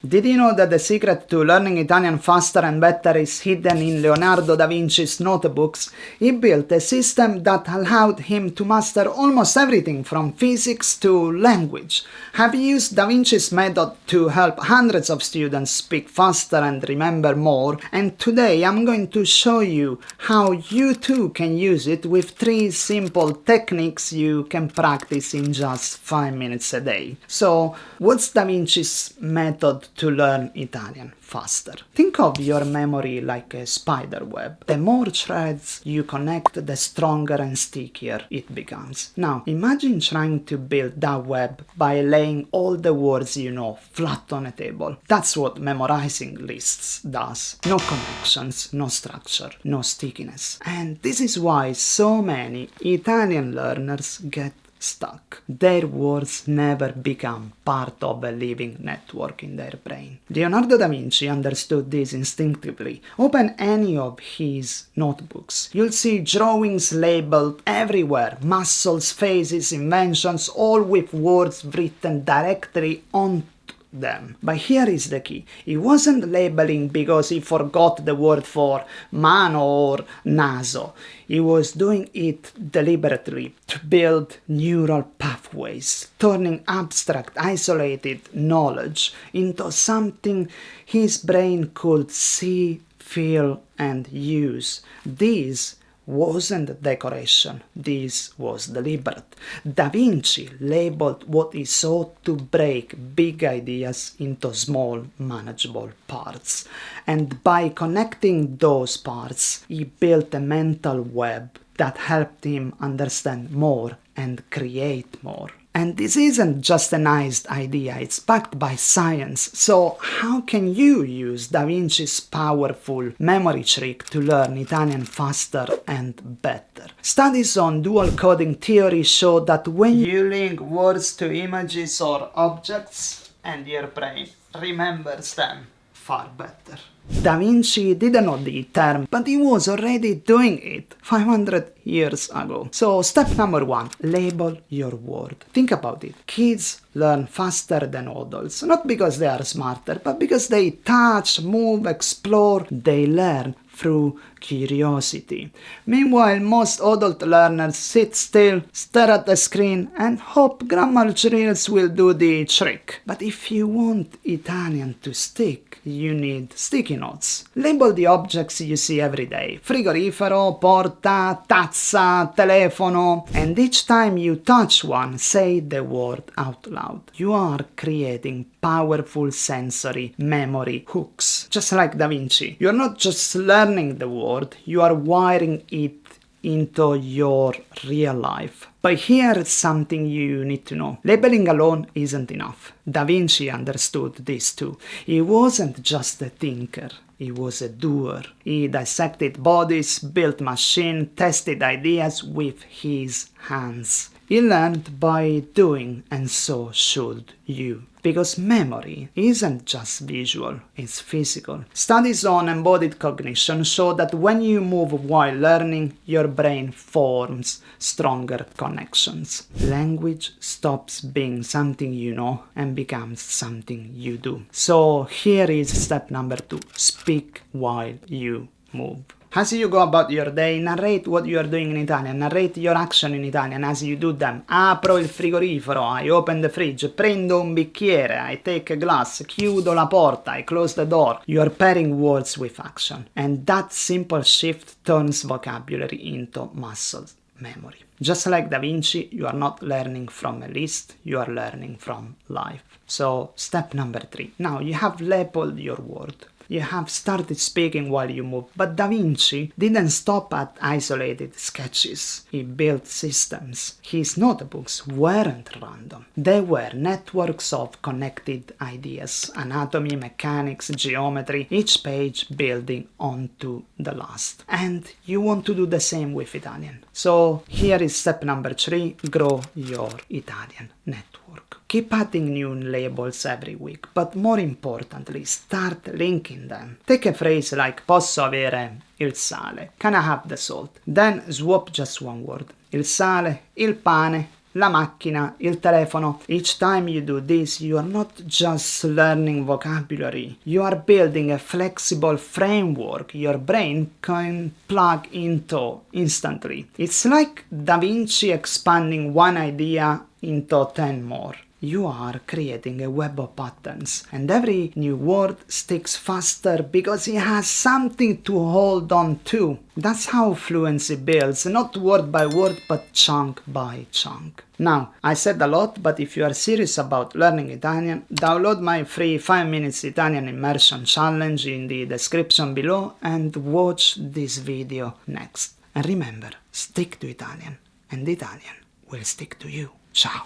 Did you know that the secret to learning Italian faster and better is hidden in Leonardo da Vinci's notebooks? He built a system that allowed him to master almost everything from physics to language. Have used Da Vinci's method to help hundreds of students speak faster and remember more, and today I'm going to show you how you too can use it with 3 simple techniques you can practice in just 5 minutes a day. So, what's Da Vinci's method to learn Italian faster? Think of your memory like a spider web. The more threads you connect, the stronger and stickier it becomes. Now, imagine trying to build that web by laying all the words you know flat on a table. That's what memorizing lists does. No connections, no structure, no stickiness. And this is why so many Italian learners get stuck. Their words never become part of a living network in their brain. Leonardo da Vinci understood this instinctively. Open any of his notebooks. You'll see drawings labeled everywhere. Muscles, faces, inventions, all with words written directly on them. But here is the key. He wasn't labeling because he forgot the word for mano or naso. He was doing it deliberately to build neural pathways, turning abstract, isolated knowledge into something his brain could see, feel, and use. This wasn't decoration, this was deliberate. Da Vinci labeled what he sought to break big ideas into small, manageable parts. And by connecting those parts, he built a mental web that helped him understand more and create more. And this isn't just a nice idea, it's backed by science. So how can you use Da Vinci's powerful memory trick to learn Italian faster and better? Studies on dual coding theory show that when you link words to images or objects, and your brain remembers them far better. Da Vinci didn't know the term, but he was already doing it 500 years ago. So step number 1, label your word. Think about it. Kids learn faster than adults, not because they are smarter, but because they touch, move, explore. They learn through curiosity. Meanwhile, most adult learners sit still, stare at the screen, and hope grammar drills will do the trick. But if you want Italian to stick, you need sticky notes. Label the objects you see every day. Frigorifero, porta, tazza, telefono. And each time you touch one, say the word out loud. You are creating powerful sensory memory hooks. Just like Da Vinci. You're not just learning the word, you are wiring it into your real life. But here's something you need to know. Labeling alone isn't enough. Da Vinci understood this too. He wasn't just a thinker, he was a doer. He dissected bodies, built machines, tested ideas with his hands. He learned by doing, and so should you. Because memory isn't just visual, it's physical. Studies on embodied cognition show that when you move while learning, your brain forms stronger connections. Language stops being something you know and becomes something you do. So here is step number 2. Speak while you move. As you go about your day, narrate what you are doing in Italian, narrate your action in Italian as you do them. Apro il frigorifero, I open the fridge, prendo un bicchiere, I take a glass, chiudo la porta, I close the door. You are pairing words with action. And that simple shift turns vocabulary into muscle memory. Just like Da Vinci, you are not learning from a list, you are learning from life. So, step number 3. Now, you have labeled your word. You have started speaking while you move, but Da Vinci didn't stop at isolated sketches. He built systems. His notebooks weren't random. They were networks of connected ideas, anatomy, mechanics, geometry, each page building onto the last. And you want to do the same with Italian. So here is step number 3, grow your Italian network. Keep adding new labels every week, but more importantly, start linking them. Take a phrase like posso avere il sale. Can I have the salt? Then swap just one word. Il sale, il pane, la macchina, il telefono. Each time you do this, you are not just learning vocabulary. You are building a flexible framework your brain can plug into instantly. It's like Da Vinci expanding one idea into 10 more. You are creating a web of patterns, and every new word sticks faster because it has something to hold on to. That's how fluency builds, not word by word, but chunk by chunk. Now, I said a lot, but if you are serious about learning Italian, download my free 5 minutes Italian immersion challenge in the description below and watch this video next. And remember, stick to Italian, and Italian will stick to you. Ciao!